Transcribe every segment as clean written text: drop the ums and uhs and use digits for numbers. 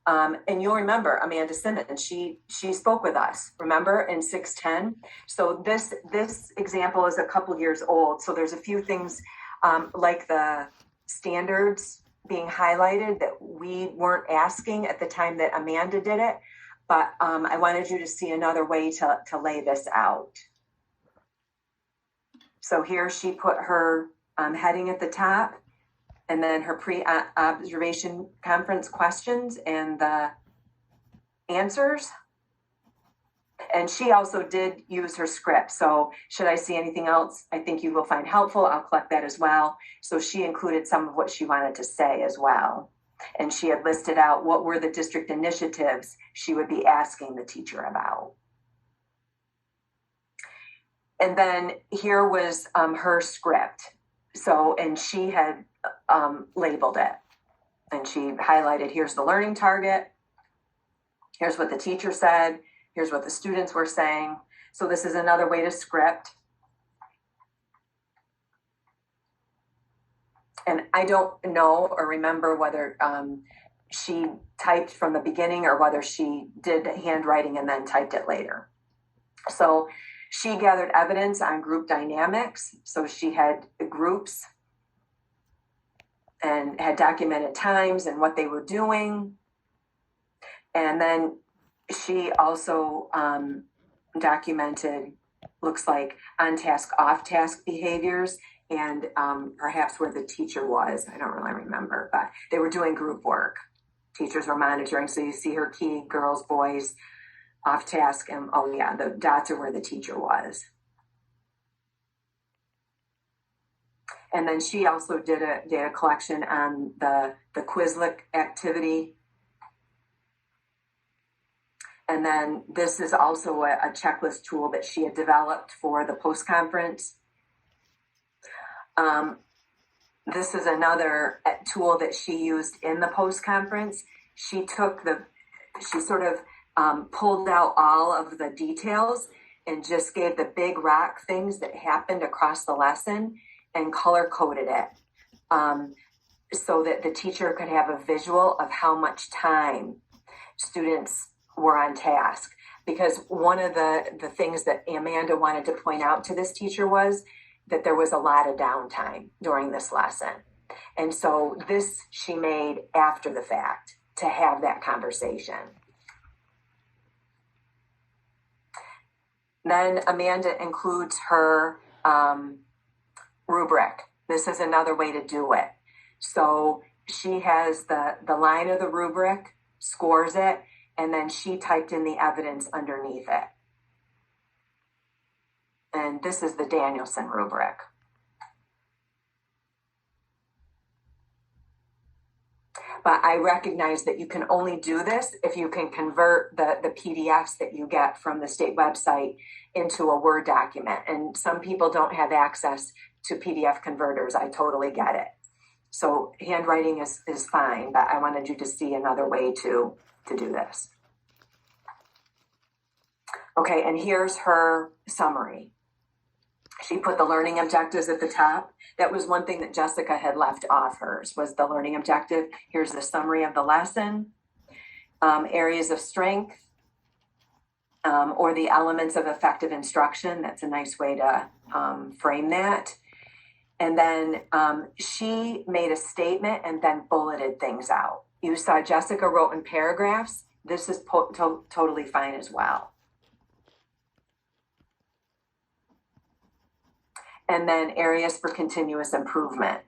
And you'll remember Amanda Simmons, she spoke with us, remember, in 610. So this example is a couple years old. So there's a few things like the standards being highlighted that we weren't asking at the time that Amanda did it. But I wanted you to see another way to lay this out. So here she put her heading at the top, and then her pre-observation conference questions and the answers. And she also did use her script. So should I see anything else I think you will find helpful, I'll collect that as well. So she included some of what she wanted to say as well. And she had listed out what were the district initiatives she would be asking the teacher about. And then here was her script. So, and she had labeled it, and she highlighted, here's the learning target, here's what the teacher said, here's what the students were saying. So this is another way to script. And I don't know or remember whether she typed from the beginning or whether she did handwriting and then typed it later. So she gathered evidence on group dynamics. So she had groups and had documented times and what they were doing. And then she also documented, looks like, on-task, off-task behaviors and perhaps where the teacher was. I don't really remember, but they were doing group work. Teachers were monitoring. So you see her key, girls, boys, off-task, and oh yeah, the dots are where the teacher was. And then she also did a data collection on the Quizlet activity. And then this is also a checklist tool that she had developed for the post-conference. This is another tool that she used in the post-conference. She sort of pulled out all of the details and just gave the big rock things that happened across the lesson and color coded it so that the teacher could have a visual of how much time students were on task. Because one of the things that Amanda wanted to point out to this teacher was that there was a lot of downtime during this lesson. And so this she made after the fact to have that conversation. Then Amanda includes her rubric. This is another way to do it. So she has the line of the rubric, scores it, and then she typed in the evidence underneath it. And this is the Danielson rubric. But I recognize that you can only do this if you can convert the PDFs that you get from the state website into a Word document. And some people don't have access to PDF converters. I totally get it. So handwriting is fine, but I wanted you to see another way to do this. Okay, and here's her summary. She put the learning objectives at the top. That was one thing that Jessica had left off hers, was the learning objective. Here's the summary of the lesson. Areas of strength, or the elements of effective instruction. That's a nice way to frame that. And then she made a statement and then bulleted things out. You saw Jessica wrote in paragraphs. This is totally fine as well. And then areas for continuous improvement.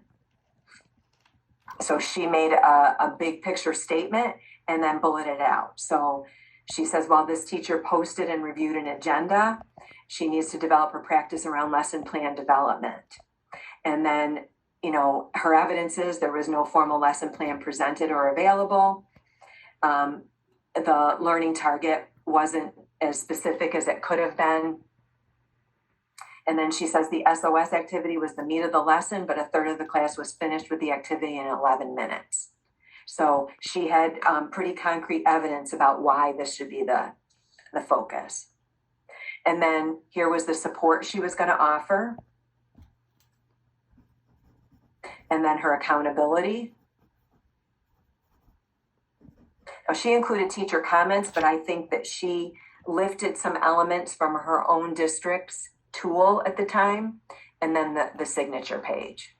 So she made a big picture statement and then bulleted out. So she says, while this teacher posted and reviewed an agenda, she needs to develop her practice around lesson plan development. And then, you know, her evidence is there was no formal lesson plan presented or available. The learning target wasn't as specific as it could have been. And then she says the SOS activity was the meat of the lesson, but a third of the class was finished with the activity in 11 minutes. So she had pretty concrete evidence about why this should be the focus. And then here was the support she was going to offer. And then her accountability. She included teacher comments, but I think that she lifted some elements from her own district's tool at the time, and then the signature page.